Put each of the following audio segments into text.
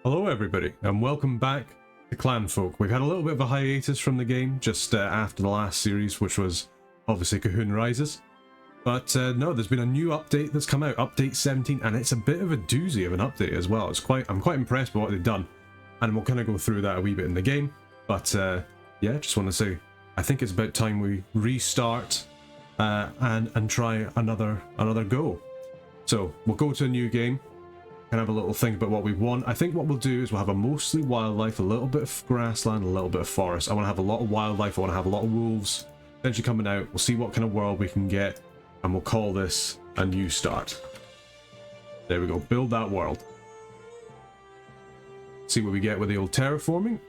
Hello everybody, and welcome back to Clanfolk. We've had a little bit of a hiatus from the game, just after the last series, which was obviously Colquhoun Rises. But no, there's been a new update that's come out, update 17, and it's a bit of a doozy of an update as well. I'm quite impressed by what they've done, and we'll kind of go through that a wee bit in the game. But yeah, just want to say, I think it's about time we restart and try another go. So we'll go to a new game. Can have a little think about what we want. I think what we'll do is we'll have a mostly wildlife, a little bit of grassland, a little bit of forest. I want to have a lot of wildlife, I want to have a lot of wolves potentially coming out. We'll see what kind of world we can get, and we'll call this a new start. There we go, build that world. See what we get with the old terraforming.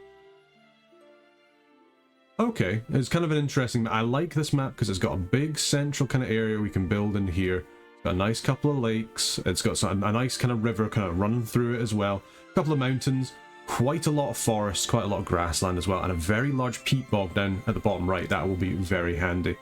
Okay, it's kind of an interesting map. I like this map because it's got a big central kind of area we can build in here. Got a nice couple of lakes, it's got a nice kind of river kind of running through it as well, a couple of mountains, quite a lot of forests, quite a lot of grassland as well, and a very large peat bog down at the bottom right. That will be very handy.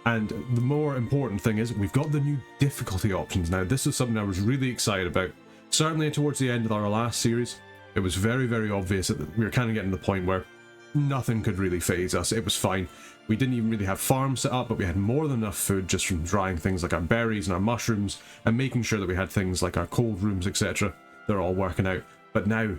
And the more important thing is we've got the new difficulty options now. This is something I was really excited about. Certainly towards the end of our last series, it was very obvious that we were kind of getting to the point where nothing could really phase us. It was fine. We didn't even really have farms set up, but we had more than enough food just from drying things like our berries and our mushrooms and making sure that we had things like our cold rooms, etc. They're all working out. But now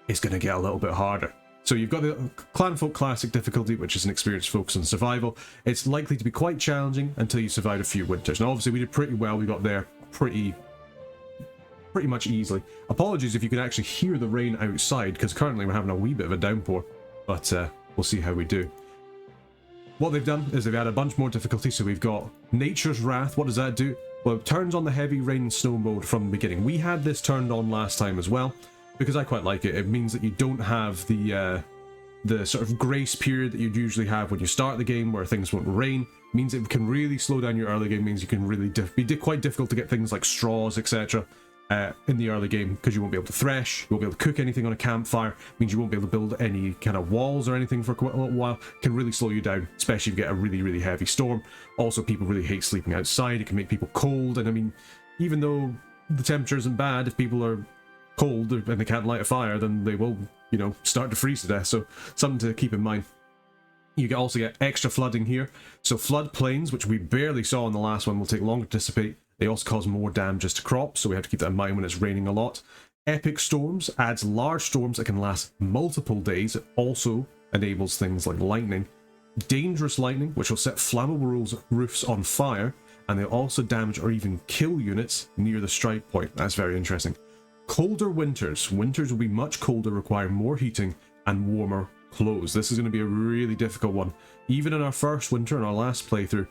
it's going to get a little bit harder. So you've got the Clanfolk Classic difficulty, which is an experience focused on survival. It's likely to be quite challenging until you survive a few winters. Now obviously we did pretty well. We got there pretty much easily. Apologies if you can actually hear the rain outside, because currently we're having a wee bit of a downpour. But we'll see how we do. What they've done is they've added a bunch more difficulty. So we've got Nature's Wrath. What does that do? Well, it turns on the heavy rain and snow mode from the beginning. We had this turned on last time as well, because I quite like it. It means that you don't have the sort of grace period that you'd usually have when you start the game, where things won't rain. It means it can really slow down your early game. It means you can really be quite difficult to get things like straws, etc. In the early game, because you won't be able to thresh, you won't be able to cook anything on a campfire. It means you won't be able to build any kind of walls or anything for quite a little while. It can really slow you down, especially if you get a really heavy storm. Also, people really hate sleeping outside. It can make people cold, and I mean, even though the temperature isn't bad, if people are cold and they can't light a fire, then they will, you know, start to freeze to death. So something to keep in mind. You also get extra flooding here. So flood plains, which we barely saw in the last one, will take longer to dissipate. They also cause more damages to crops, so we have to keep that in mind when it's raining a lot. Epic storms adds large storms that can last multiple days. It also enables things like lightning. Dangerous lightning, which will set flammable roofs on fire, and they'll also damage or even kill units near the strike point. That's very interesting. Colder winters. Winters will be much colder, require more heating and warmer clothes. This is going to be a really difficult one. Even in our first winter, in our last playthrough,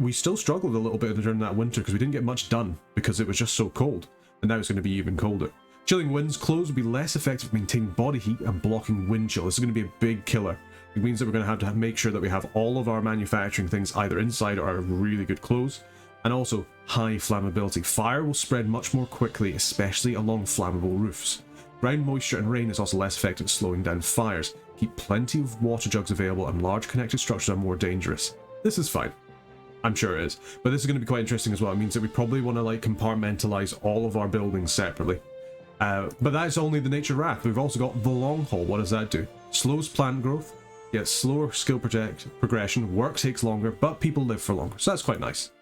we still struggled a little bit during that winter because we didn't get much done because it was just so cold, and now it's going to be even colder. Chilling winds, clothes will be less effective at maintaining body heat and blocking wind chill. This is going to be a big killer. It means that we're going to have make sure that we have all of our manufacturing things either inside or really good clothes, and also high flammability. Fire will spread much more quickly, especially along flammable roofs. Ground moisture and rain is also less effective at slowing down fires. Keep plenty of water jugs available, and large connected structures are more dangerous. This is fine. I'm sure it is, but this is going to be quite interesting as well. It means that we probably want to like compartmentalize all of our buildings separately. But that's only the Nature Wrath. We've also got the Long Haul. What does that do? Slows plant growth, gets slower skill progression, work takes longer, but people live for longer. So that's quite nice.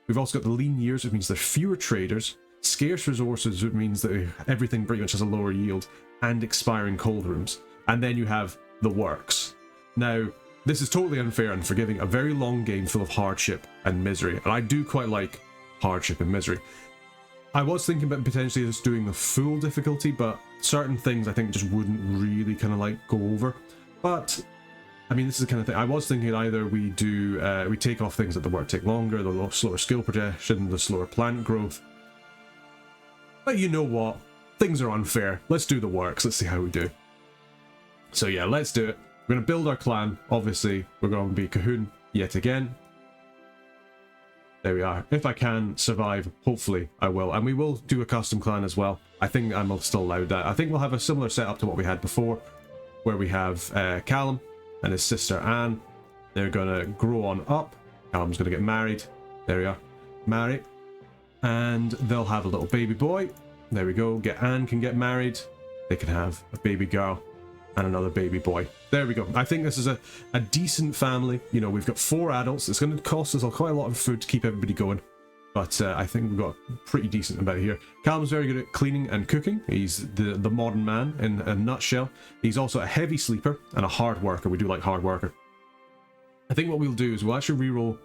We've also got the Lean Years, which means there's fewer traders, scarce resources, which means that everything pretty much has a lower yield, and expiring cold rooms. And then you have the Works. Now, this is totally unfair and forgiving, a very long game full of hardship and misery, and I do quite like hardship and misery. I was thinking about potentially just doing the full difficulty, but certain things I think just wouldn't really kind of like go over. But I mean, this is the kind of thing I was thinking either we do we take off things that the work take longer, the slower skill progression, the slower plant growth. But you know what? Things are unfair. Let's do the Works. Let's see how we do. So yeah, let's do it. We're going to build our clan. Obviously, we're going to be Colquhoun yet again. There we are. If I can survive, hopefully I will. And we will do a custom clan as well. I think I'm still allowed that. I think we'll have a similar setup to what we had before, where we have Callum and his sister Anne. They're going to grow on up. Callum's going to get married. There we are. Married. And they'll have a little baby boy. There we go. Anne can get married. they can have a baby girl and another baby boy. There we go. I think this is a decent family. You know, we've got 4 adults. It's going to cost us quite a lot of food to keep everybody going. But I think we've got a pretty decent amount here. Callum's very good at cleaning and cooking. He's the modern man in a nutshell. He's also a heavy sleeper and a hard worker. We do like hard worker. I think what we'll do is we'll actually reroll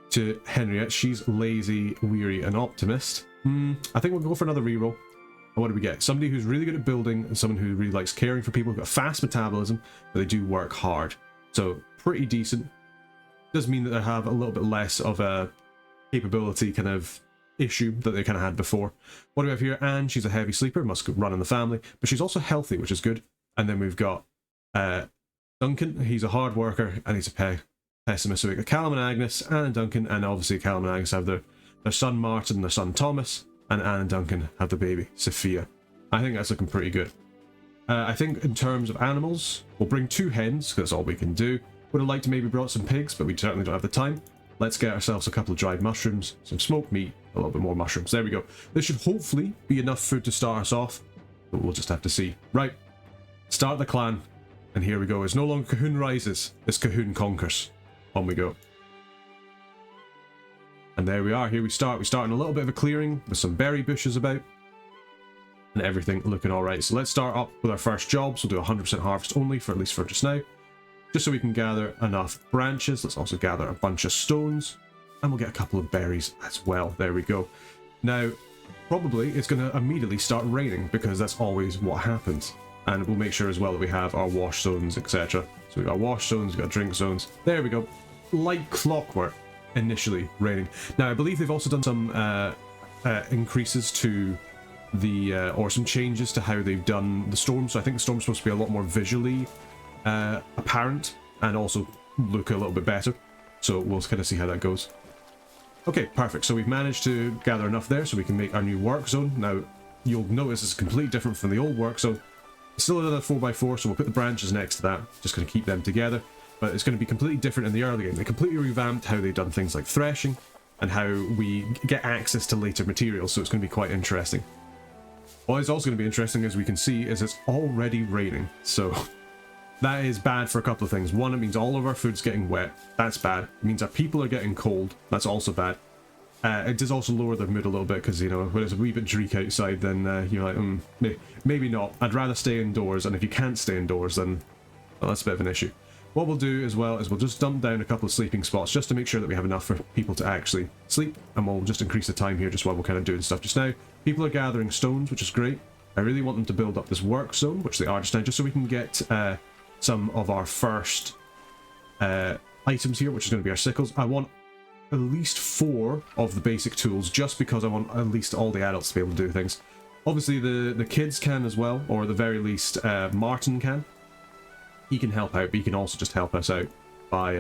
to Henriette. She's lazy, weary, and optimist. I think we'll go for another reroll. And what do we get? Somebody who's really good at building and someone who really likes caring for people, who've got fast metabolism, but they do work hard. So pretty decent. Does mean that they have a little bit less of a capability kind of issue that they kind of had before. What do we have here? Anne, she's a heavy sleeper, must run in the family, but she's also healthy, which is good. And then we've got Duncan, he's a hard worker and he's a pessimist. So we've got Callum and Agnes, Anne and Duncan, and obviously Callum and Agnes have their son Martin and their son Thomas, and Anne and Duncan have the baby Sophia. I think that's looking pretty good. I think in terms of animals, we'll bring 2 hens, because that's all we can do. Would have liked to maybe brought some pigs, but we certainly don't have the time. Let's get ourselves a couple of dried mushrooms, some smoked meat, a little bit more mushrooms. There we go. This should hopefully be enough food to start us off, but we'll just have to see. Right, start the clan, and here we go. It's no longer Colquhoun rises, it's Colquhoun conquers. On we go. And there we are, here we start. We start in a little bit of a clearing with some berry bushes about, and everything looking alright. So let's start up with our first jobs. We'll do 100% harvest only, for at least for just now. Just so we can gather enough branches. Let's also gather a bunch of stones, and we'll get a couple of berries as well. There we go. Now, probably it's going to immediately start raining, because that's always what happens. And we'll make sure as well that we have our wash zones, etc. So we've got wash zones, we've got drink zones. There we go. Like clockwork, initially raining. Now, I believe they've also done some increases to the, or some changes to how they've done the storm. So I think the storm's supposed to be a lot more visually apparent and also look a little bit better. So we'll kind of see how that goes. Okay, perfect. So we've managed to gather enough there so we can make our new work zone. Now, you'll notice it's completely different from the old work zone. It's still another 4x4, so we'll put the branches next to that. Just going to keep them together. But it's going to be completely different in the early game. They completely revamped how they've done things like threshing and how we get access to later materials, so it's going to be quite interesting. What is also going to be interesting, as we can see, is it's already raining. So that is bad for a couple of things. One, it means all of our food's getting wet. That's bad. It means our people are getting cold. That's also bad. It does also lower their mood a little bit, because, you know, when it's a wee bit dreek outside, then you're like, maybe not. I'd rather stay indoors, and if you can't stay indoors, then well, that's a bit of an issue. What we'll do as well is we'll just dump down a couple of sleeping spots, just to make sure that we have enough for people to actually sleep, and we'll just increase the time here just while we're kind of doing stuff just now. People are gathering stones, which is great. I really want them to build up this work zone, which they are just now, just so we can get some of our first items here, which is going to be our sickles. I want at least 4 of the basic tools, just because I want at least all the adults to be able to do things. Obviously the kids can as well, or at the very least Martin can. He can help out, but he can also just help us out by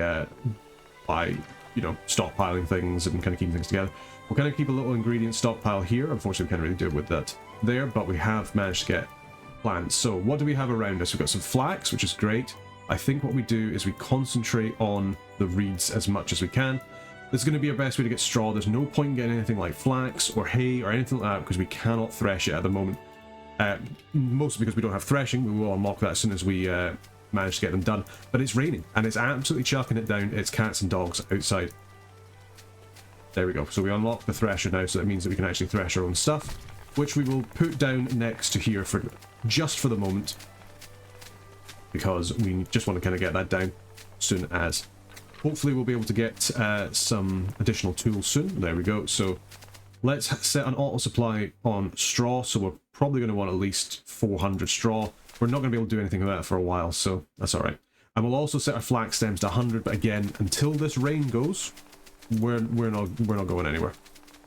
you know, stockpiling things and kind of keeping things together. We'll kind of keep a little ingredient stockpile here. Unfortunately, we can't really do it with that there, but we have managed to get plants. So what do we have around us? We've got some flax, which is great. I think what we do is we concentrate on the reeds as much as we can. This is going to be our best way to get straw. There's no point in getting anything like flax or hay or anything like that, because we cannot thresh it at the moment. Mostly because we don't have threshing. We will unlock that as soon as we manage to get them done. But it's raining, and it's absolutely chucking it down. It's cats and dogs outside. There we go. So we unlock the thresher now, so that means that we can actually thresh our own stuff, which we will put down next to here for just for the moment, because we just want to kind of get that down soon as. Hopefully we'll be able to get some additional tools soon. There we go. So let's set an auto supply on straw. So we're probably going to want at least 400 straw. We're not going to be able to do anything with that for a while, so that's all right. And we'll also set our flax stems to 100. But again, until this rain goes, we're not going anywhere.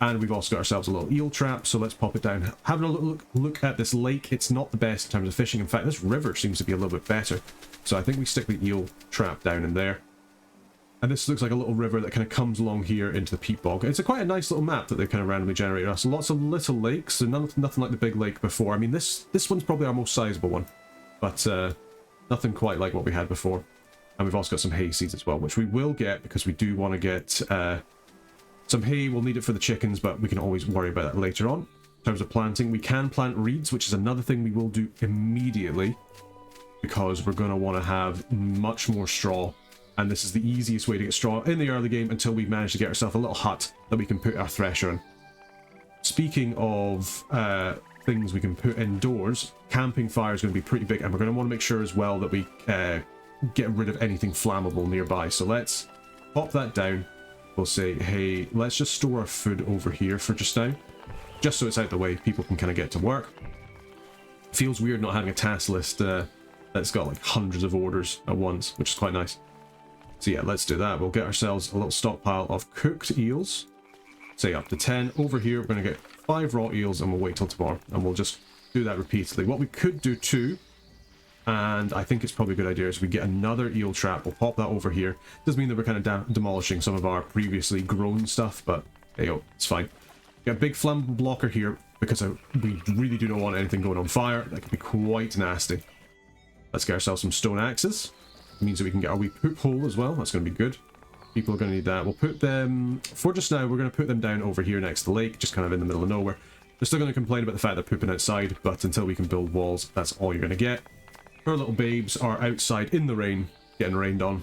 And we've also got ourselves a little eel trap, so let's pop it down. Having a look at this lake, it's not the best in terms of fishing. In fact, this river seems to be a little bit better. So I think we stick the eel trap down in there. And this looks like a little river that kind of comes along here into the peat bog. It's quite a nice little map that they've kind of randomly generated us. Lots of little lakes, so nothing like the big lake before. I mean, this one's probably our most sizable one, but nothing quite like what we had before. And we've also got some hay seeds as well, which we will get because we do want to get some hay. We'll need it for the chickens, but we can always worry about that later on. In terms of planting, we can plant reeds, which is another thing we will do immediately, because we're going to want to have much more straw, and this is the easiest way to get straw in the early game until we manage to get ourselves a little hut that we can put our thresher in. Speaking of things we can put indoors, camping fire is going to be pretty big, and we're going to want to make sure as well that we get rid of anything flammable nearby. So let's pop that down. We'll say, hey, let's just store our food over here for just now, just so it's out the way, people can kind of get to work. Feels weird not having a task list that's got like hundreds of orders at once, which is quite nice. So yeah, let's do that. We'll get ourselves a little stockpile of cooked eels, say up to 10. Over here, we're going to get 5 raw eels, and we'll wait till tomorrow, and we'll just do that repeatedly. What we could do too, and I think it's probably a good idea, is we get another eel trap. We'll pop that over here. Does mean that we're kind of demolishing some of our previously grown stuff, but hey, oh, it's fine. Got a big flammable blocker here because we really do not want anything going on fire. That could be quite nasty. Let's get ourselves some stone axes. It means that we can get our wee poop hole as well. That's going to be good. People are going to need that. We'll put them, for just now, we're going to put them down over here next to the lake, just kind of in the middle of nowhere. They're still going to complain about the fact they're pooping outside, but until we can build walls, that's all you're going to get. Our little babes are outside in the rain, getting rained on.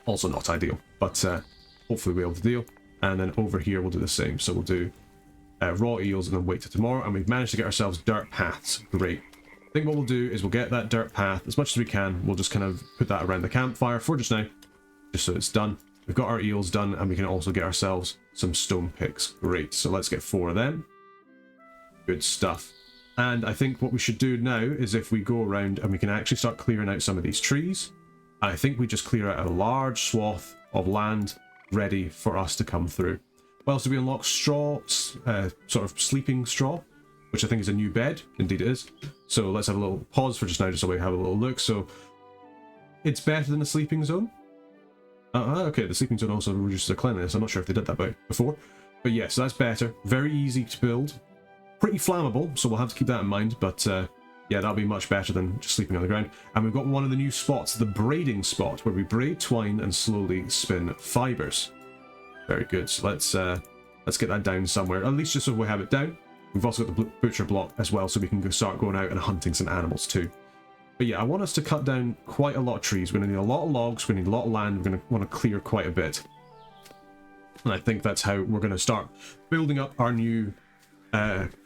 Also not ideal, but hopefully we'll be able to deal. And then over here we'll do the same. So we'll do raw eels and then wait till tomorrow. And we've managed to get ourselves dirt paths. Great. I think what we'll do is we'll get that dirt path as much as we can. We'll just kind of put that around the campfire for just now, just so it's done. We've got our eels done, and we can also get ourselves some stone picks. Great. So let's get 4 of them. Good stuff. And I think what we should do now is if we go around and we can actually start clearing out some of these trees. I think we just clear out a large swath of land ready for us to come through. What else do we unlock? Straw, sort of sleeping straw, which I think is a new bed. Indeed it is. So let's have a little pause for just now, just so we have a little look. So it's better than the sleeping zone. Okay, the sleeping zone also reduces the cleanliness. I'm not sure if they did that before. But yeah, so that's better. Very easy to build. Pretty flammable, so we'll have to keep that in mind, but yeah, that'll be much better than just sleeping on the ground. And we've got one of the new spots, the braiding spot, where we braid twine and slowly spin fibers. Very good. So let's get that down somewhere, at least just so we have it down. We've also got the butcher block as well, so we can start going out and hunting some animals too. But yeah, I want us to cut down quite a lot of trees. We're going to need a lot of logs, we're going to need a lot of land, we're going to want to clear quite a bit. And I think that's how we're going to start building up our new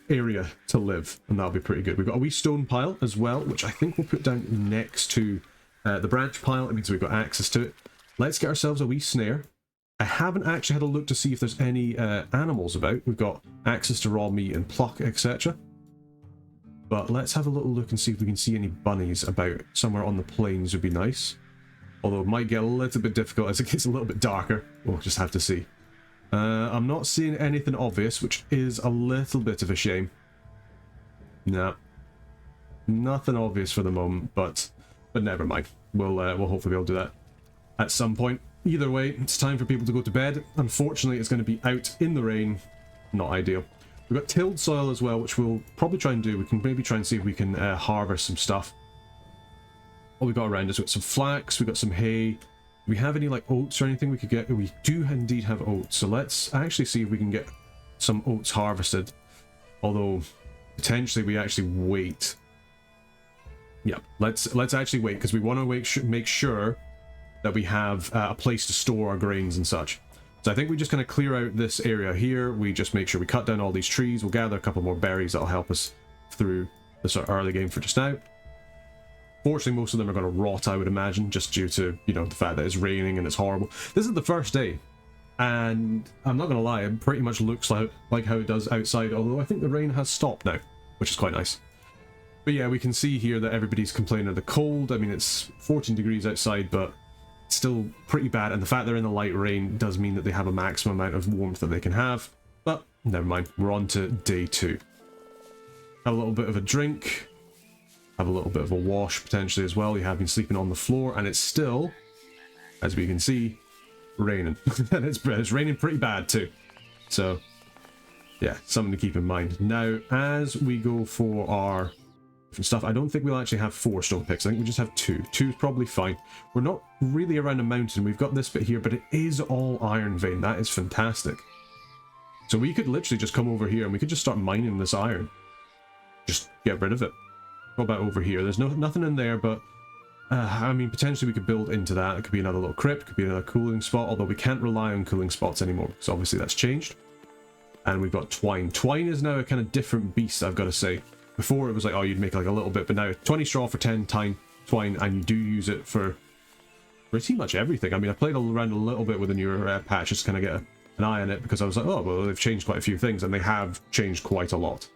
area to live, and that'll be pretty good. We've got a wee stone pile as well, which I think we'll put down next to the branch pile. It means we've got access to it. Let's get ourselves a wee snare. I haven't actually had a look to see if there's any animals about. We've got access to raw meat and pluck, etc. But let's have a little look and see if we can see any bunnies about. Somewhere on the plains would be nice. Although it might get a little bit difficult as it gets a little bit darker. We'll just have to see. I'm not seeing anything obvious, which is a little bit of a shame. No. Nothing obvious for the moment, but never mind. We'll hopefully be able to do that at some point. Either way, it's time for people to go to bed. Unfortunately, it's going to be out in the rain. Not ideal. We've got tilled soil as well, which we'll probably try and do. We can maybe try and see if we can harvest some stuff. What we've got around us, we've got some flax, we've got some hay. Do we have any like oats or anything we could get? We do indeed have oats, so let's actually see if we can get some oats harvested. Although, potentially we actually wait. Yeah, let's actually wait, because we want to make sure that we have a place to store our grains and such. So I think we just kind of clear out this area here. We just make sure we cut down all these trees. We'll gather a couple more berries that'll help us through the sort of early game for just now. Fortunately, most of them are going to rot, I would imagine, just due to, you know, the fact that it's raining and it's horrible. This is the first day, and I'm not going to lie, it pretty much looks like how it does outside, although I think the rain has stopped now, which is quite nice. But yeah, we can see here that everybody's complaining of the cold. I mean, it's 14 degrees outside, but it's still pretty bad, and the fact they're in the light rain does mean that they have a maximum amount of warmth that they can have. But never mind, we're on to day 2. Have a little bit of a drink. Have a little bit of a wash potentially as well. You have been sleeping on the floor, and it's still, as we can see, raining. And it's raining pretty bad too. So yeah, something to keep in mind. Now, as we go for our different stuff, I don't think we'll actually have 4 stone picks. I think we just have 2. 2 is probably fine. We're not really around a mountain. We've got this bit here, but it is all iron vein. That is fantastic. So we could literally just come over here and we could just start mining this iron. Just get rid of it. What about over here? There's nothing in there, but I mean, potentially we could build into that. It could be another little crypt, could be another cooling spot, although we can't rely on cooling spots anymore, because obviously that's changed. And we've got twine. Twine is now a kind of different beast, I've got to say. Before it was like, oh, you'd make like a little bit, but now 20 straw for 10 twine, and you do use it for pretty much everything. I mean, I played around a little bit with the newer patch, just to kind of get an eye on it, because I was like, oh, well, they've changed quite a few things, and they have changed quite a lot.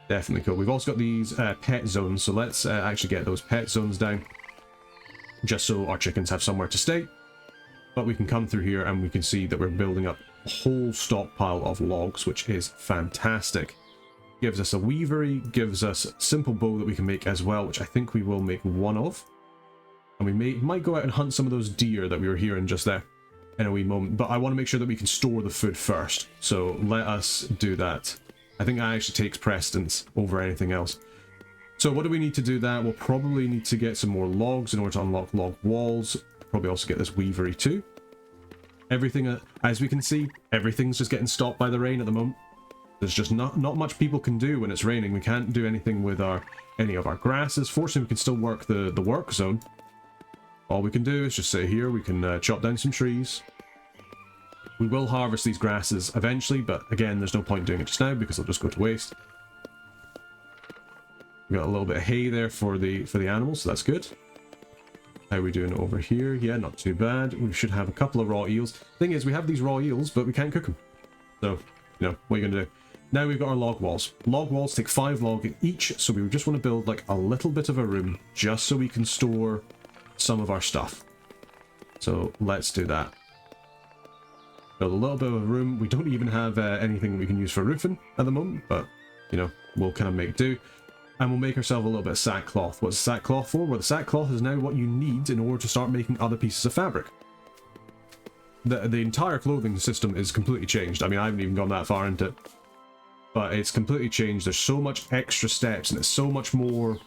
Definitely cool. We've also got these pet zones, so let's actually get those pet zones down, just so our chickens have somewhere to stay. But we can come through here and we can see that we're building up a whole stockpile of logs, which is fantastic. Gives us a weavery, gives us a simple bow that we can make as well, which I think we will make one of. And we might go out and hunt some of those deer that we were hearing just there in a wee moment, but I want to make sure that we can store the food first, so let us do that. I think that actually takes precedence over anything else. So what do we need to do that? We'll probably need to get some more logs in order to unlock log walls. Probably also get this weavery too. Everything, as we can see, everything's just getting stopped by the rain at the moment. There's just not much people can do when it's raining. We can't do anything with any of our grasses. Fortunately, we can still work the work zone. All we can do is just sit here. We can chop down some trees. We will harvest these grasses eventually, but again, there's no point doing it just now because they'll just go to waste. We got a little bit of hay there for the animals, so that's good. How are we doing over here? Yeah, not too bad. We should have a couple of raw eels. Thing is, we have these raw eels, but we can't cook them. So, you know, what are you going to do? Now we've got our log walls. Log walls take 5 log each, so we just want to build like a little bit of a room just so we can store some of our stuff. So let's do that. Build a little bit of a room. We don't even have anything we can use for roofing at the moment, but, you know, we'll kind of make do. And we'll make ourselves a little bit of sackcloth. What's sackcloth for? Well, the sackcloth is now what you need in order to start making other pieces of fabric. The entire clothing system is completely changed. I mean, I haven't even gone that far into it. But it's completely changed. There's so much extra steps, and it's so much more...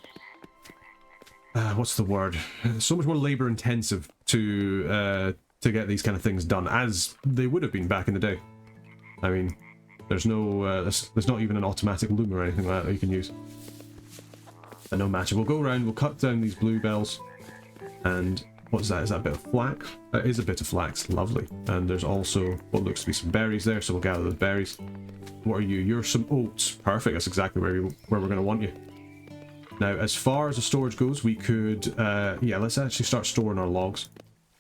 what's the word? So much more labor intensive to get these kind of things done, as they would have been back in the day. I mean, there's no, there's not even an automatic loom or anything like that you can use. But no matter, we'll go around, we'll cut down these bluebells, and what's that? Is that a bit of flax? That is a bit of flax, lovely. And there's also what looks to be some berries there, so we'll gather those berries. What are you? You're some oats. Perfect, that's exactly where we're going to want you. Now, as far as the storage goes, we could, yeah, let's actually start storing our logs.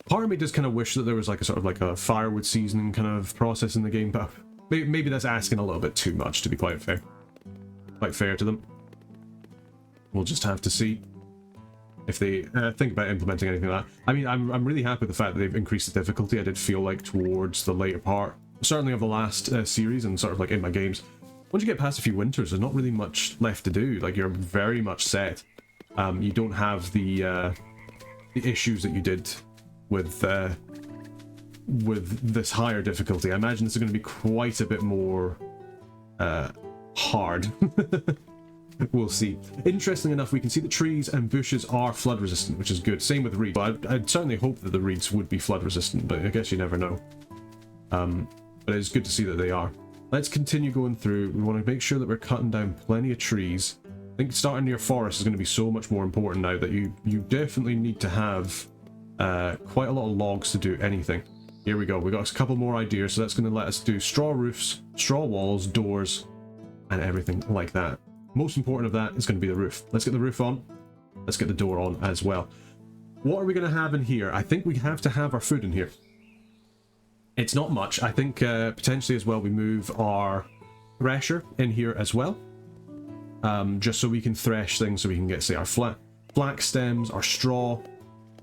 Part of me does kind of wish that there was like a sort of like a firewood seasoning kind of process in the game, but maybe that's asking a little bit too much, to be quite fair. Quite fair to them. We'll just have to see if they think about implementing anything like that. I mean, I'm really happy with the fact that they've increased the difficulty. I did feel like towards the later part, certainly of the last series and sort of like in my games, once you get past a few winters, there's not really much left to do. Like, you're very much set. You don't have the issues that you did with this higher difficulty. I imagine this is going to be quite a bit more hard. We'll see. Interestingly enough, we can see that trees and bushes are flood resistant, which is good. Same with reeds. I'd certainly hope that the reeds would be flood resistant, but I guess you never know. But it's good to see that they are. Let's continue going through. We want to make sure that we're cutting down plenty of trees. I think starting your forest is going to be so much more important now that you definitely need to have quite a lot of logs to do anything. Here we go. We got a couple more ideas, so that's going to let us do straw roofs, straw walls, doors, and everything like that. Most important of that is going to be the roof. Let's get the roof on. Let's get the door on as well. What are we going to have in here? I think we have to have our food in here. It's not much. I think potentially as well we move our thresher in here as well. Just so we can thresh things, so we can get, say, our flax stems, our straw,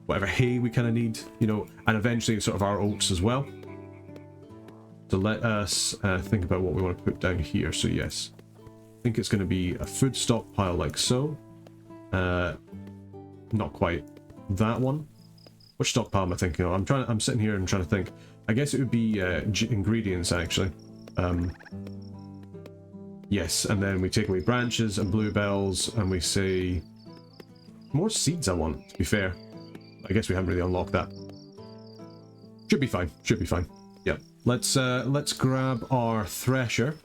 whatever hay we kind of need, you know, and eventually sort of our oats as well. So let us think about what we want to put down here. So yes, I think it's going to be a food stockpile like so. Not quite that one. Which stockpile am I thinking of? I'm sitting here and trying to think. I guess it would be ingredients actually. Yes, and then we take away branches and bluebells, and we say more seeds. I want, to be fair. I guess we haven't really unlocked that. Should be fine. Should be fine. Yeah. let's grab our thresher.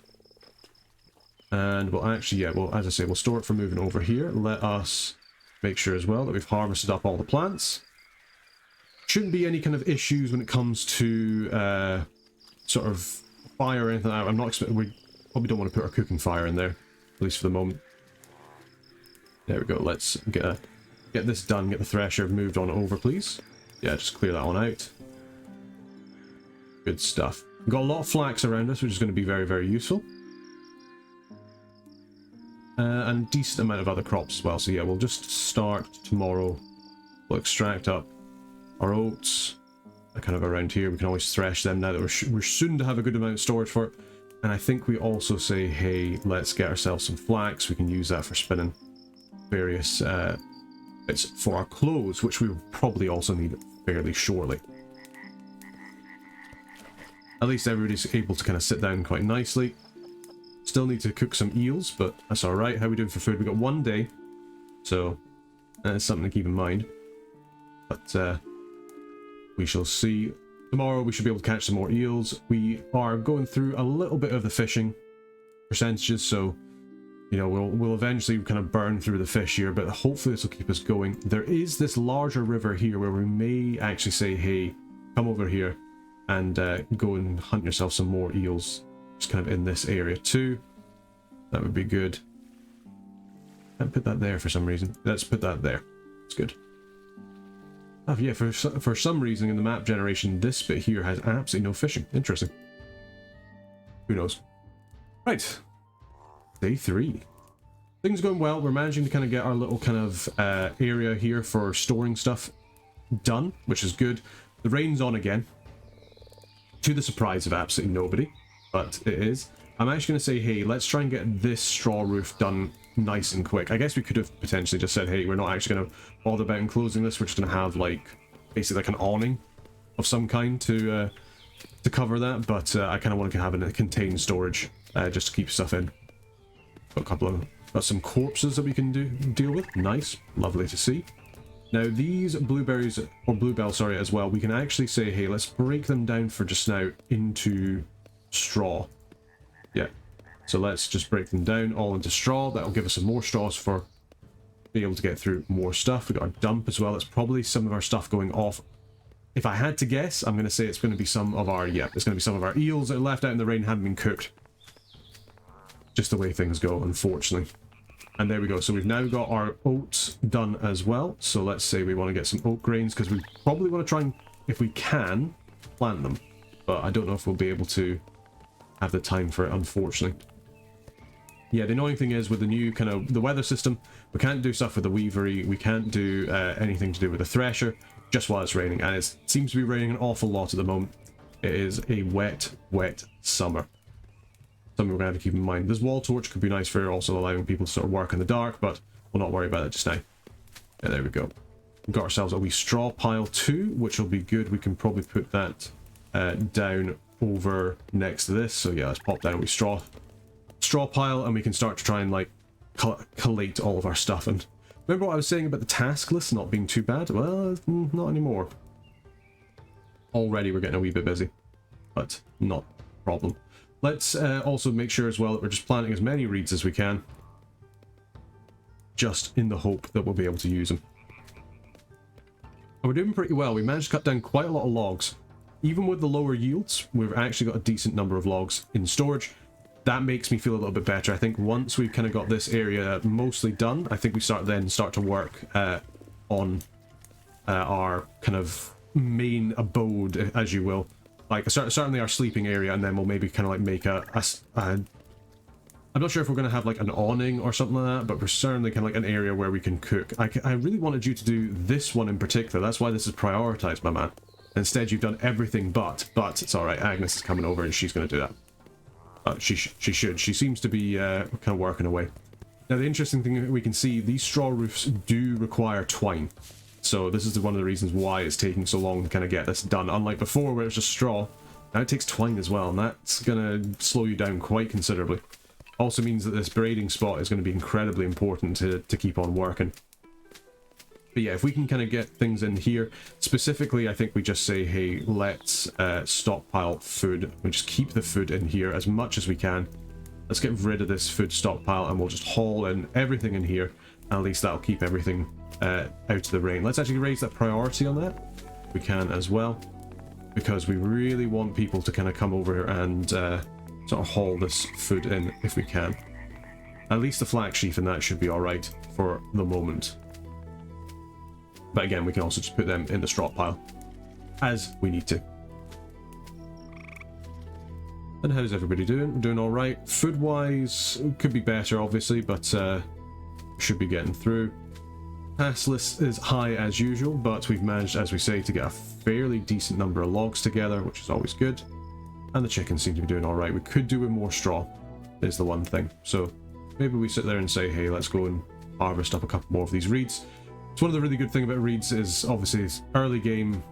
And we'll actually, yeah, well, as I say, we'll store it for moving over here. Let us make sure as well that we've harvested up all the plants. Shouldn't be any kind of issues when it comes to sort of fire or anything. I'm not expecting, we probably don't want to put our cooking fire in there, at least for the moment. There we go. Let's get this done. Get the thresher moved on over, please. Yeah, just clear that one out. Good stuff. We've got a lot of flax around us, which is going to be very, very useful. And decent amount of other crops as well. So yeah, we'll just start tomorrow. We'll extract up our oats. Kind of around here. We can always thresh them now that we're soon to have a good amount of storage for it. And I think we also say, hey, let's get ourselves some flax. We can use that for spinning various bits for our clothes, which we will probably also need fairly shortly. At least everybody's able to kind of sit down quite nicely. Still need to cook some eels, but that's alright. How are we doing for food? We've got 1 day, so that's something to keep in mind. But we shall see. Tomorrow we should be able to catch some more eels. We are going through a little bit of the fishing percentages, so you know we'll eventually kind of burn through the fish here, but hopefully this will keep us going. There is this larger river here where we may actually say, hey, come over here and go and hunt yourself some more eels. Just kind of in this area too. That would be good. Can't put that there for some reason. Let's put that there. It's good. Oh yeah, for some reason in the map generation, this bit here has absolutely no fishing. Interesting. Who knows? Right. Day 3. Things going well. We're managing to kind of get our little kind of area here for storing stuff done, which is good. The rain's on again. To the surprise of absolutely nobody. But it is. I'm actually going to say, hey, let's try and get this straw roof done nice and quick. I guess we could have potentially just said, hey, we're not actually going to bother about enclosing this. We're just going to have, like, basically like an awning of some kind to cover that. But I kind of want to have a contained storage just to keep stuff in. Got some corpses that we can deal with. Nice. Lovely to see. Now, these blueberries, or bluebells, sorry, as well, we can actually say, hey, let's break them down for just now into straw. Yeah, so let's just break them down all into straw. That'll give us some more straws for being able to get through more stuff. We got our dump as well. It's probably some of our stuff going off. If I had to guess, I'm going to say it's going to be some of our, yeah, it's going to be some of our eels that are left out in the rain, haven't been cooked. Just the way things go, unfortunately. And there we go. So we've now got our oats done as well. So let's say we want to get some oat grains, because we probably want to try and, if we can, plant them. But I don't know if we'll be able to have the time for it, unfortunately. Yeah, the annoying thing is with the new kind of the weather system, we can't do stuff with the weavery, we can't do anything to do with the thresher just while it's raining, and it seems to be raining an awful lot at the moment. It is a wet summer. Something we're going to have to keep in mind. This wall torch could be nice for also allowing people to sort of work in the dark, but we'll not worry about it just now. Yeah, there we go. We've got ourselves a wee straw pile too, which will be good. We can probably put that down over next to this. So yeah, let's pop down a wee straw pile, and we can start to try and like collate all of our stuff. And remember what I was saying about the task list not being too bad? Well, not anymore. Already we're getting a wee bit busy, but not a problem. Let's also make sure as well that we're just planting as many reeds as we can, just in the hope that we'll be able to use them. And we're doing pretty well. We managed to cut down quite a lot of logs. Even with the lower yields, we've actually got a decent number of logs in storage. That makes me feel a little bit better. I think once we've kind of got this area mostly done, I think we start to work on our kind of main abode, as you will. Like certainly our sleeping area, and then we'll maybe kind of like make I'm not sure if we're going to have like an awning or something like that, but we're certainly kind of like an area where we can cook. I really wanted you to do this one in particular. That's why this is prioritized, my man. Instead, you've done everything but it's all right. Agnes is coming over and she's going to do that. She should. She seems to be kind of working away. Now, the interesting thing we can see, these straw roofs do require twine. So this is one of the reasons why it's taking so long to kind of get this done. Unlike before where it was just straw, now it takes twine as well, and that's going to slow you down quite considerably. Also means that this braiding spot is going to be incredibly important to keep on working. But yeah, if we can kind of get things in here, specifically, I think we just say, hey, let's stockpile food. We just keep the food in here as much as we can. Let's get rid of this food stockpile and we'll just haul in everything in here. At least that'll keep everything out of the rain. Let's actually raise that priority on that. We can as well, because we really want people to kind of come over and sort of haul this food in if we can. At least the flax sheaf and that should be alright for the moment. But again, we can also just put them in the straw pile as we need to. And how's everybody doing? We're doing alright. Food-wise, could be better obviously, but should be getting through. Pass list is high as usual, but we've managed, as we say, to get a fairly decent number of logs together, which is always good. And the chickens seem to be doing alright. We could do with more straw, is the one thing. So maybe we sit there and say, hey, let's go and harvest up a couple more of these reeds. So one of the really good things about reeds is obviously it's early game,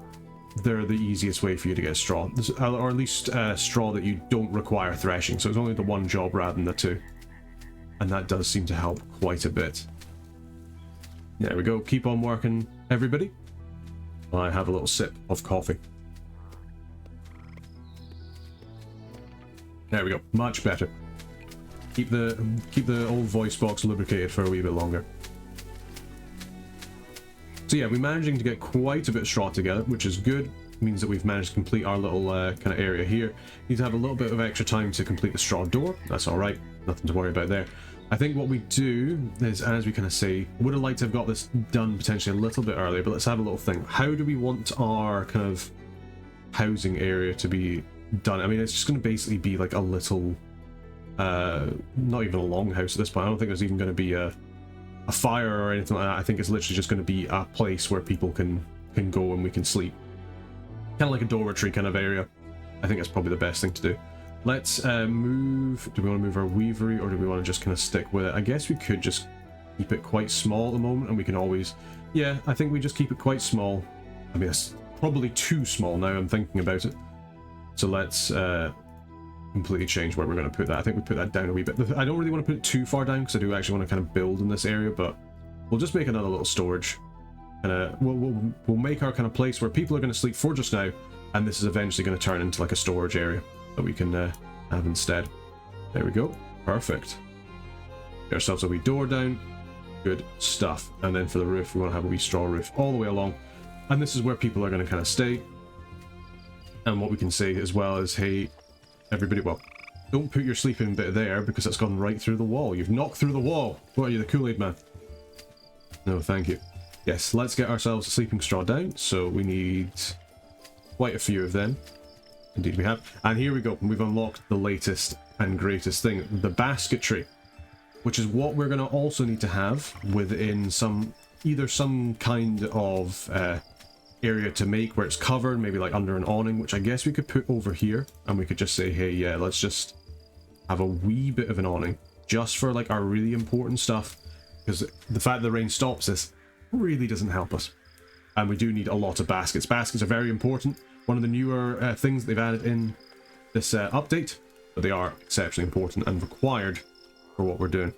they're the easiest way for you to get straw, or at least straw that you don't require threshing. So it's only the one job rather than the two, and that does seem to help quite a bit. There we go. Keep on working, everybody. I have a little sip of coffee. There we go. Much better. Keep the old voice box lubricated for a wee bit longer. So yeah, we're managing to get quite a bit of straw together, which is good. It means that we've managed to complete our little kind of area here. Need to have a little bit of extra time to complete the straw door. That's all right. Nothing to worry about there. I think what we do is, as we kind of say, would have liked to have got this done potentially a little bit earlier, but let's have a little think. How do we want our kind of housing area to be done? I mean, it's just going to basically be like a little, not even a long house at this point. I don't think there's even going to be a fire or anything like that. I think it's literally just going to be a place where people can go and we can sleep. Kind of like a dormitory kind of area. I think that's probably the best thing to do. Let's move. Do we want to move our weavery, or do we want to just kind of stick with it? I guess we could just keep it quite small at the moment, and we can always... Yeah, I think we just keep it quite small. I mean, it's probably too small now I'm thinking about it. So let's completely change where we're going to put that. I think we put that down a wee bit. I don't really want to put it too far down because I do actually want to kind of build in this area, but we'll just make another little storage. And we'll make our kind of place where people are going to sleep for just now, and this is eventually going to turn into like a storage area that we can have instead. There we go. Perfect. Get ourselves a wee door down. Good stuff. And then for the roof, we want to have a wee straw roof all the way along. And this is where people are going to kind of stay. And what we can say as well is, hey, everybody, well, don't put your sleeping bit there because it's gone right through the wall. You've knocked through the wall. What are you, the Kool-Aid man? No, thank you. Yes, let's get ourselves a sleeping straw down. So we need quite a few of them. Indeed we have. And here we go. We've unlocked the latest and greatest thing, the basketry, which is what we're going to also need to have within either some kind of area to make where it's covered, maybe like under an awning, which I guess we could put over here, and we could just say, hey, yeah, let's just have a wee bit of an awning just for like our really important stuff, because the fact that the rain stops this really doesn't help us, and we do need a lot of baskets. Baskets are very important. One of the newer things they've added in this update, but they are exceptionally important and required for what we're doing.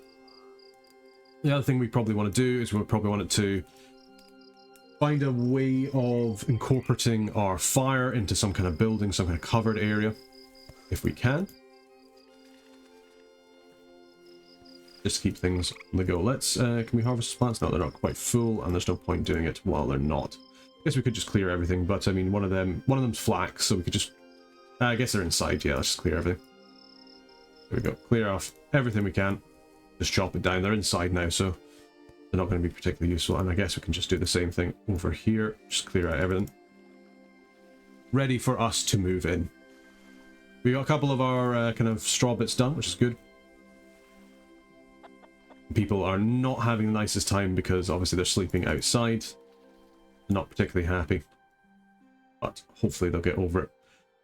The other thing we probably want to do is we probably want to find a way of incorporating our fire into some kind of building, some kind of covered area, if we can. Just to keep things on the go. Let's, can we harvest plants? No, they're not quite full, and there's no point doing it while they're not. I guess we could just clear everything, but I mean, one of them's flax, so we could just, I guess they're inside, yeah, let's just clear everything. There we go, clear off everything we can. Just chop it down. They're inside now, so they're not going to be particularly useful, and I guess we can just do the same thing over here, just clear out everything. Ready for us to move in. We got a couple of our kind of straw bits done, which is good. People are not having the nicest time because obviously they're sleeping outside. Not particularly happy, but hopefully they'll get over it.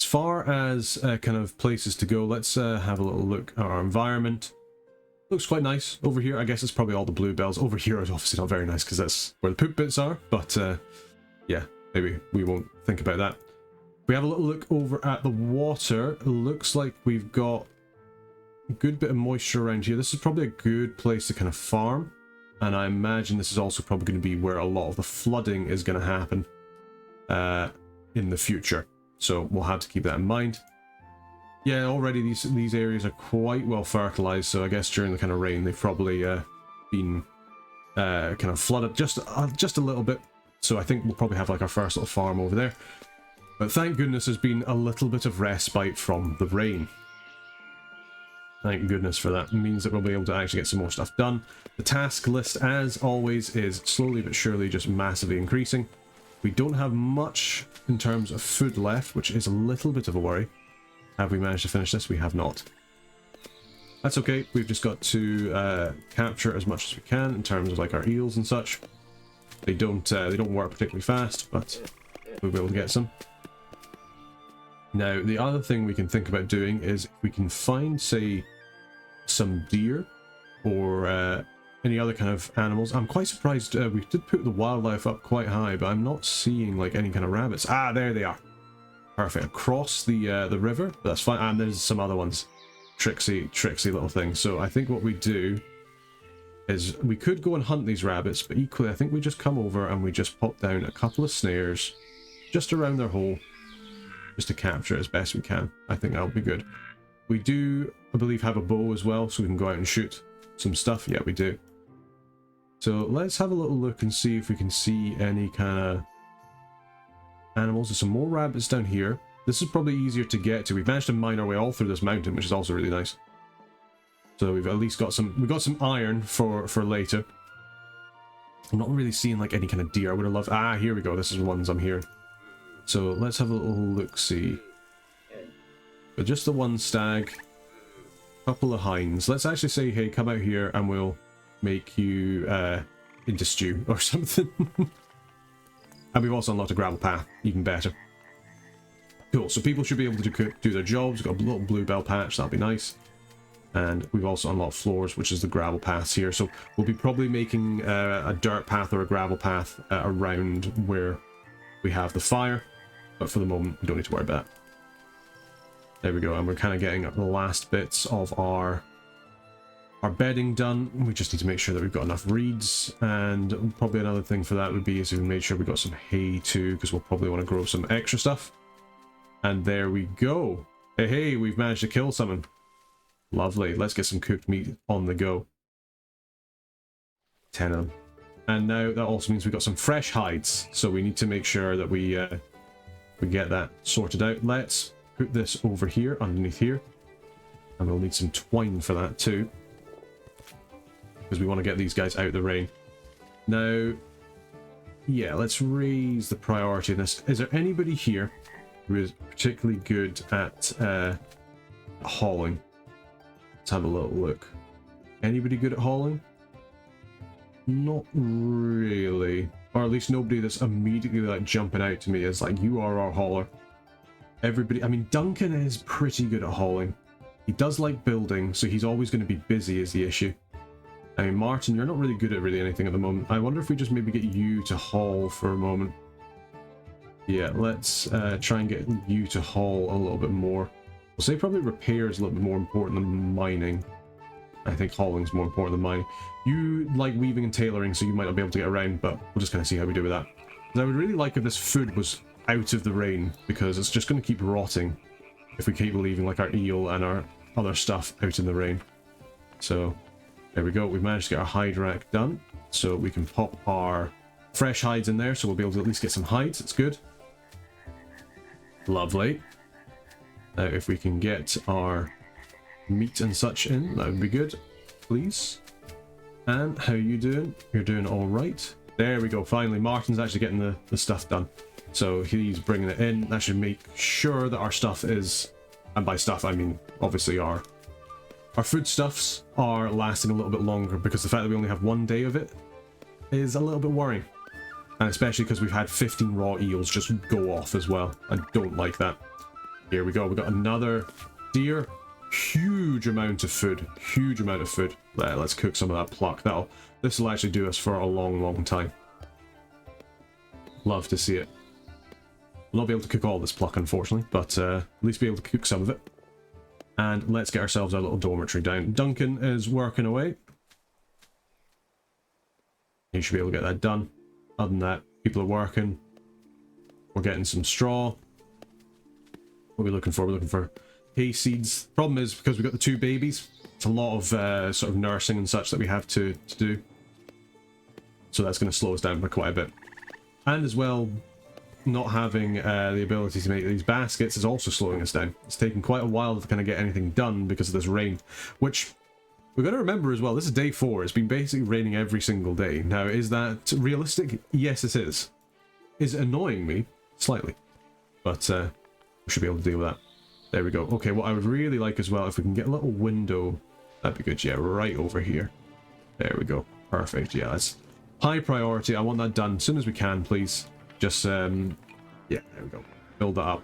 As far as kind of places to go, let's have a little look at our environment. Looks quite nice over here. I guess it's probably all the bluebells. Over here is obviously not very nice because that's where the poop bits are, but yeah, maybe we won't think about that. We have a little look over at the water. It looks like we've got a good bit of moisture around here. This is probably a good place to kind of farm. And I imagine this is also probably going to be where a lot of the flooding is going to happen in the future. So we'll have to keep that in mind. Yeah, already these areas are quite well fertilized, so I guess during the kind of rain they've probably been kind of flooded just a little bit. So I think we'll probably have like our first little farm over there. But thank goodness there's been a little bit of respite from the rain. Thank goodness for that. It means that we'll be able to actually get some more stuff done. The task list, as always, is slowly but surely just massively increasing. We don't have much in terms of food left, which is a little bit of a worry. Have we managed to finish this? We have not. That's okay. We've just got to capture as much as we can in terms of like our eels and such. They don't work particularly fast, but we'll be able to get some. Now, the other thing we can think about doing is if we can find, say, some deer or any other kind of animals. I'm quite surprised we did put the wildlife up quite high, but I'm not seeing like any kind of rabbits. Ah, there they are. Perfect. Across the river, but that's fine. And there's some other ones. Tricksy little things. So I think what we do is we could go and hunt these rabbits, but equally I think we just come over and we just pop down a couple of snares just around their hole, just to capture it as best we can. I think that'll be good. We do, I believe, have a bow as well, so we can go out and shoot some stuff. Yeah, we do. So let's have a little look and see if we can see any kind of animals. There's some more rabbits down here. This is probably easier to get to. We've managed to mine our way all through this mountain, which is also really nice. So we've at least got some, we've got some iron for later. I'm not really seeing like any kind of deer. I would have loved, ah, here we go. This is the ones I'm hearing. So let's have a little look-see. But just the one stag, couple of hinds. Let's actually say, hey, come out here and we'll make you into stew or something. And we've also unlocked a gravel path, even better. Cool, so people should be able to do their jobs. We've got a little bluebell patch, that'd be nice. And we've also unlocked floors, which is the gravel paths here. So we'll be probably making a dirt path or a gravel path around where we have the fire. But for the moment, we don't need to worry about that. There we go, and we're kind of getting the last bits of our bedding done. We just need to make sure that we've got enough reeds, and probably another thing for that would be is if we made sure we got some hay too, because we'll probably want to grow some extra stuff. And there we go. Hey, we've managed to kill someone. Lovely. Let's get some cooked meat on the go. 10 of them. And now that also means we've got some fresh hides, so we need to make sure that we get that sorted out. Let's put this over here, underneath here. And we'll need some twine for that too, because we want to get these guys out of the rain. Now, yeah, let's raise the priority in this. Is there anybody here who is particularly good at hauling? Let's have a little look. Anybody good at hauling? Not really. Or at least nobody that's immediately like jumping out to me as like, you are our hauler. Everybody, I mean, Duncan is pretty good at hauling. He does like building, so he's always going to be busy is the issue. I mean, Martin, you're not really good at really anything at the moment. I wonder if we just maybe get you to haul for a moment. Yeah, let's try and get you to haul a little bit more. We'll say probably repair is a little bit more important than mining. I think hauling's more important than mining. You like weaving and tailoring, so you might not be able to get around, but we'll just kind of see how we do with that. I would really like if this food was out of the rain, because it's just going to keep rotting if we keep leaving like our eel and our other stuff out in the rain. So there we go. We've managed to get our hide rack done, so we can pop our fresh hides in there, so we'll be able to at least get some hides. It's good. Lovely. Now if we can get our meat and such in, that would be good, please. And how you doing? You're doing all right. There we go. Finally, Martin's actually getting the stuff done. So he's bringing it in. That should make sure that our stuff is, and by stuff I mean obviously our foodstuffs are lasting a little bit longer, because the fact that we only have 1 day of it is a little bit worrying. And especially because we've had 15 raw eels just go off as well. I don't like that. Here we go. We've got another deer. Huge amount of food. Huge amount of food. Let's cook some of that pluck. This will actually do us for a long, long time. Love to see it. We'll not be able to cook all this pluck, unfortunately, but at least be able to cook some of it. And let's get ourselves our little dormitory down. Duncan is working away. You should be able to get that done. Other than that, people are working. We're getting some straw. What are we looking for? We're looking for hay seeds. Problem is, because we've got the 2 babies, it's a lot of sort of nursing and such that we have to do. So that's going to slow us down by quite a bit. And as well, not having the ability to make these baskets is also slowing us down. It's taking quite a while to kind of get anything done because of this rain, which we've got to remember as well, this is day 4. It's been basically raining every single day. Now, is that realistic? Yes, it is. Is it annoying me? Slightly. But we should be able to deal with that. There we go. Okay, what I would really like as well, if we can get a little window, that'd be good. Yeah, right over here. There we go. Perfect. Yeah, that's high priority. I want that done as soon as we can, please. Just, yeah, there we go. Build that up.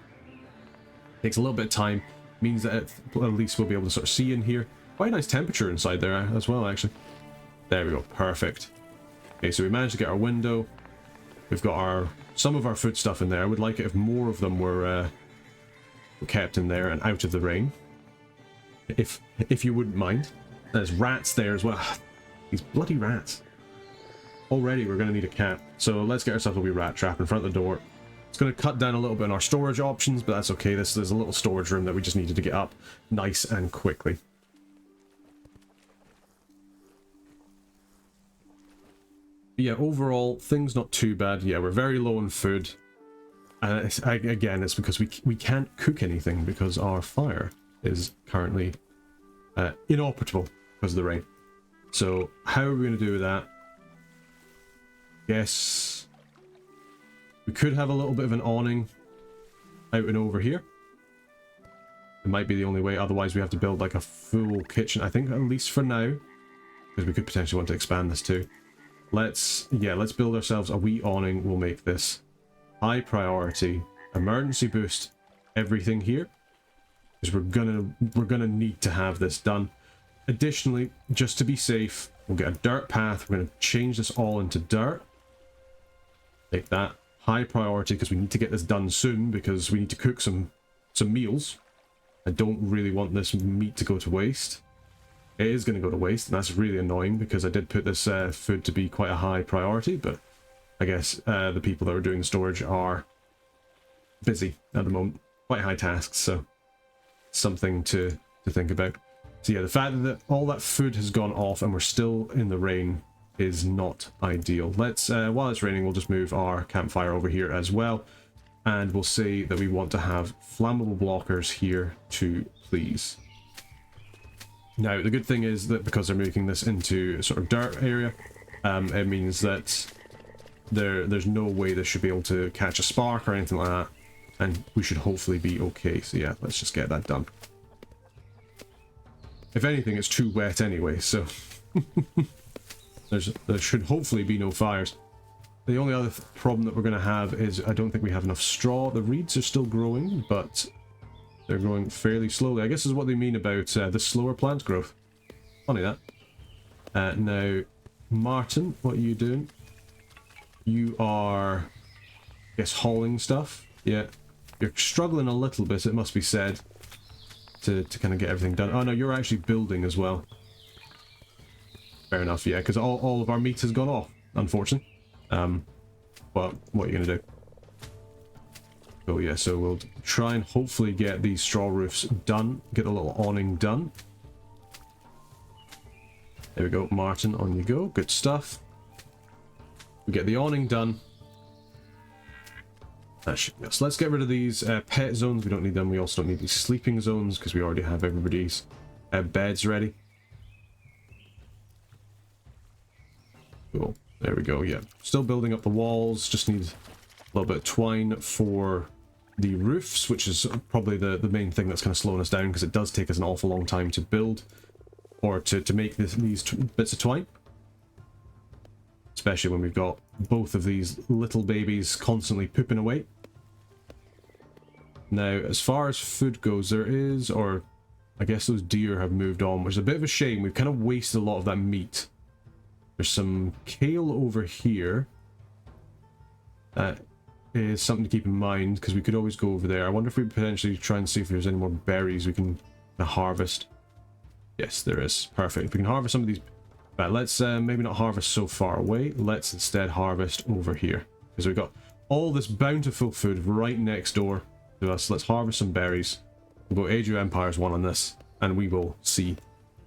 Takes a little bit of time. Means that at least we'll be able to sort of see in here. Quite a nice temperature inside there as well, actually. There we go. Perfect. Okay, so we managed to get our window. We've got some of our food stuff in there. I would like it if more of them were kept in there and out of the rain. If you wouldn't mind. There's rats there as well. These bloody rats. Already we're going to need a cat. So let's get ourselves a wee rat trap in front of the door. It's going to cut down a little bit on our storage options, but that's okay. There's a little storage room that we just needed to get up nice and quickly. Yeah, overall, things not too bad. Yeah, we're very low on food. Again, it's because we can't cook anything because our fire is currently inoperable because of the rain. So how are we going to do that? Guess we could have a little bit of an awning out and over here. It might be the only way. Otherwise, we have to build like a full kitchen. I think at least for now, because we could potentially want to expand this too. Let's build ourselves a wee awning. We'll make this high priority, emergency boost everything here, because we're gonna need to have this done. Additionally, just to be safe, we'll get a dirt path. We're gonna change this all into dirt. Take that high priority because we need to get this done soon because we need to cook some meals. I don't really want this meat to go to waste. It is going to go to waste, and that's really annoying because I did put this food to be quite a high priority, but I guess the people that are doing the storage are busy at the moment. Quite high tasks, so something to think about. So yeah, the fact that all that food has gone off and we're still in the rain is not ideal. Let's, while it's raining, we'll just move our campfire over here as well, and we'll say that we want to have flammable blockers here too, please. Now, the good thing is that because they're making this into a sort of dirt area, it means that there's no way this should be able to catch a spark or anything like that, and we should hopefully be okay. So yeah, let's just get that done. If anything, it's too wet anyway, so there should hopefully be no fires. The only other problem that we're going to have is I don't think we have enough straw. The reeds are still growing, but they're growing fairly slowly. I guess this is what they mean about the slower plant growth. Funny that. Now, Martin, what are you doing? You are, I guess, hauling stuff. Yeah, you're struggling a little bit, it must be said, to kind of get everything done. Oh no, you're actually building as well. Fair enough, yeah, because all of our meat has gone off, unfortunately. But what are you going to do? Oh yeah, so we'll try and hopefully get these straw roofs done, get the little awning done. There we go, Martin, on you go. Good stuff. We get the awning done. That should be us. Let's get rid of these pet zones. We don't need them. We also don't need these sleeping zones because we already have everybody's beds ready. Cool. There we go, yeah. Still building up the walls. Just need a little bit of twine for the roofs, which is probably the main thing that's kind of slowing us down because it does take us an awful long time to build or to make these bits of twine. Especially when we've got both of these little babies constantly pooping away. Now, as far as food goes, there is, or I guess those deer have moved on, which is a bit of a shame. We've kind of wasted a lot of that meat. There's some kale over here. That is something to keep in mind, because we could always go over there. I wonder if we potentially try and see if there's any more berries we can harvest. Yes, there is. Perfect. We can harvest some of these Right, let's maybe not harvest so far away. Let's instead harvest over here. Because we've got all this bountiful food right next door to us. Let's harvest some berries. We'll go Age of Empires 1 on this, and we will see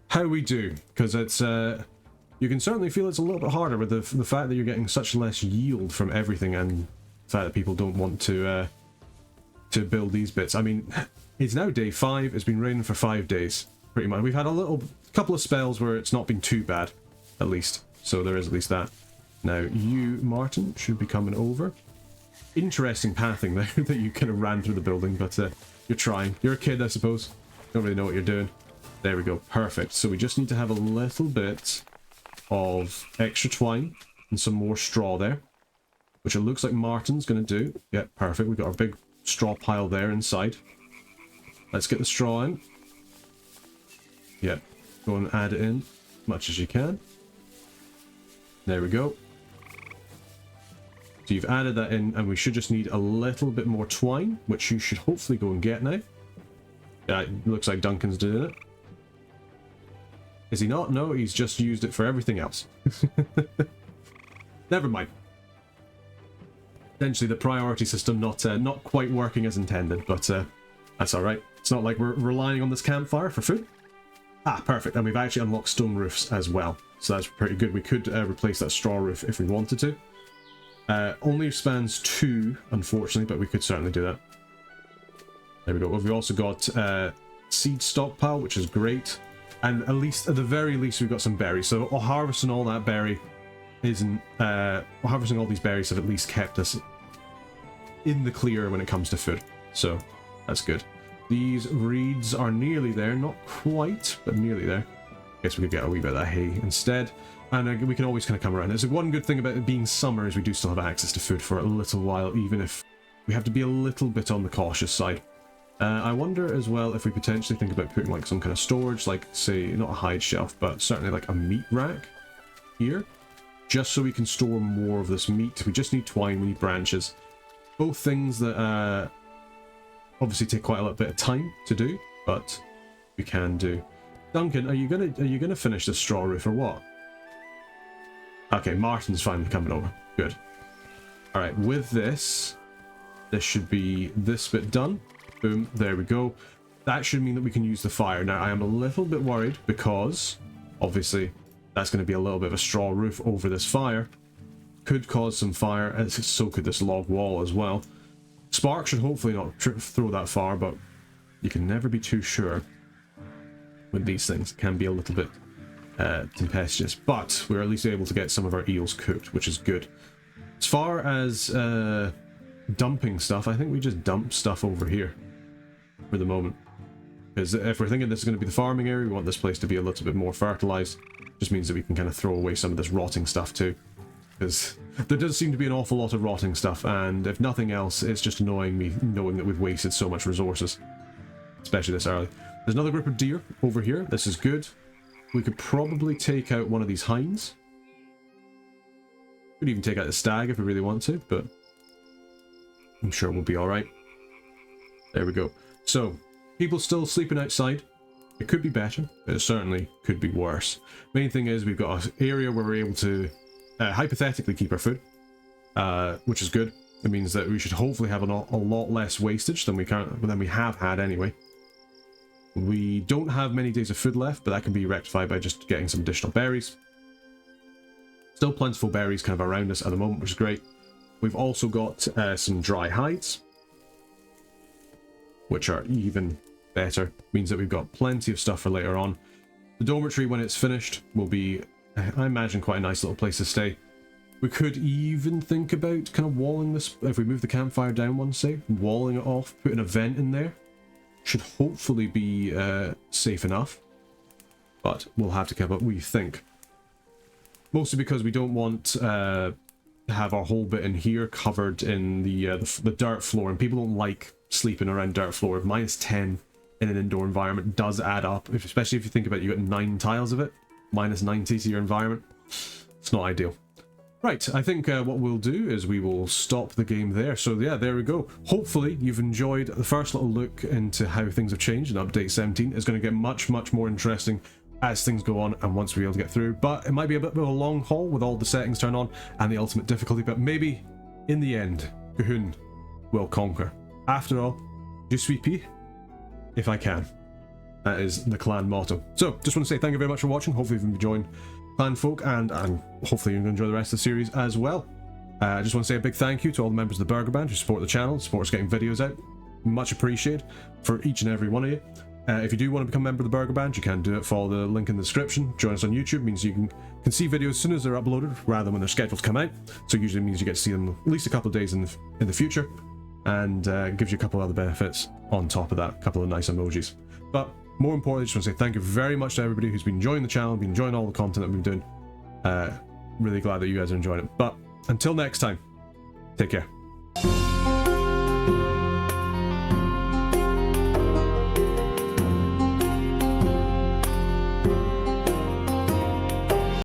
how we do. Because it's, you can certainly feel it's a little bit harder with the fact that you're getting such less yield from everything, and the fact that people don't want to build these bits. I mean, it's now day 5. It's been raining for 5 days, pretty much. We've had a couple of spells where it's not been too bad, at least. So there is at least that. Now, you, Martin, should be coming over. Interesting pathing there that you kind of ran through the building, but you're trying. You're a kid, I suppose. Don't really know what you're doing. There we go. Perfect. So we just need to have a little bit of extra twine and some more straw there, which it looks like Martin's going to do. Yeah, perfect. We've got our big straw pile there inside. Let's get the straw in. Yeah, go and add it in as much as you can. There we go. So you've added that in, and we should just need a little bit more twine, which you should hopefully go and get now. Yeah, it looks like Duncan's doing it. Is he not? No, he's just used it for everything else. Never mind. Essentially, the priority system not quite working as intended, but that's alright. It's not like we're relying on this campfire for food. Ah, perfect. And we've actually unlocked stone roofs as well. So that's pretty good. We could replace that straw roof if we wanted to. Only spans 2, unfortunately, but we could certainly do that. There we go. We've also got seed stockpile, which is great. And at the very least, we've got some berries. So harvesting all that berry isn't... harvesting all these berries have at least kept us in the clear when it comes to food. So that's good. These reeds are nearly there. Not quite, but nearly there. Guess we could get a wee bit of that hay instead. And we can always kind of come around. It's one good thing about it being summer is we do still have access to food for a little while, even if we have to be a little bit on the cautious side. I wonder as well if we potentially think about putting like some kind of storage, like say, not a hide shelf, but certainly like a meat rack here, just so we can store more of this meat. We just need twine, we need branches. Both things that obviously take quite a little bit of time to do, but we can do. Duncan, are you gonna finish the straw roof or what? Okay, Martin's finally coming over. Good. Alright, with this should be this bit done. Boom, there we go. That should mean that we can use the fire. Now, I am a little bit worried because, obviously, that's going to be a little bit of a straw roof over this fire. Could cause some fire, and so could this log wall as well. Spark should hopefully not throw that far, but you can never be too sure with these things. It can be a little bit tempestuous, but we're at least able to get some of our eels cooked, which is good. As far as dumping stuff, I think we just dump stuff over here for the moment, because if we're thinking this is going to be the farming area, we want this place to be a little bit more fertilized. Just means that we can kind of throw away some of this rotting stuff too, because there does seem to be an awful lot of rotting stuff, and if nothing else, it's just annoying me knowing that we've wasted so much resources, especially this early. There's another group of deer over here. This is good. We could probably take out one of these hinds. Could even take out the stag if we really want to, but I'm sure we'll be alright. There we go. So, people still sleeping outside. It could be better, but it certainly could be worse. Main thing is we've got an area where we're able to hypothetically keep our food, which is good. It means that we should hopefully have a lot less wastage than we have had anyway. We don't have many days of food left, but that can be rectified by just getting some additional berries. Still plentiful berries kind of around us at the moment, which is great. We've also got some dry hides, which are even better. Means that we've got plenty of stuff for later on. The dormitory, when it's finished, will be, I imagine, quite a nice little place to stay. We could even think about kind of walling this, if we move the campfire down one, say, walling it off, putting a vent in there. Should hopefully be safe enough, but we'll have to keep up, we think. Mostly because we don't want to have our whole bit in here covered in the dirt floor, and people don't like sleeping around dirt floor. -10 in an indoor environment does add up, especially if you think about it, you got 9 tiles of it, -90 to your environment. It's not ideal. Right, I think what we'll do is we will stop the game there. So yeah, there we go. Hopefully you've enjoyed the first little look into how things have changed in Update 17. It's going to get much, much more interesting as things go on and once we're able to get through. But it might be a bit of a long haul with all the settings turned on and the ultimate difficulty, but maybe in the end, Colquhoun will conquer. After all, je suis pi if I can. That is the clan motto. So, just want to say thank you very much for watching. Hopefully you've enjoyed Clanfolk, and hopefully you're going to enjoy the rest of the series as well. I just want to say a big thank you to all the members of the Burger Band who support the channel, support us getting videos out. Much appreciated for each and every one of you. If you do want to become a member of the Burger Band, you can do it. Follow the link in the description. Join us on YouTube. Means you can see videos as soon as they're uploaded, rather than when they're scheduled to come out. So it usually means you get to see them at least a couple of days in the future, and gives you a couple of other benefits on top of that. A couple of nice emojis. But more importantly, I just want to say thank you very much to everybody who's been enjoying the channel, been enjoying all the content that we've been doing. Really glad that you guys are enjoying it. But until next time, take care.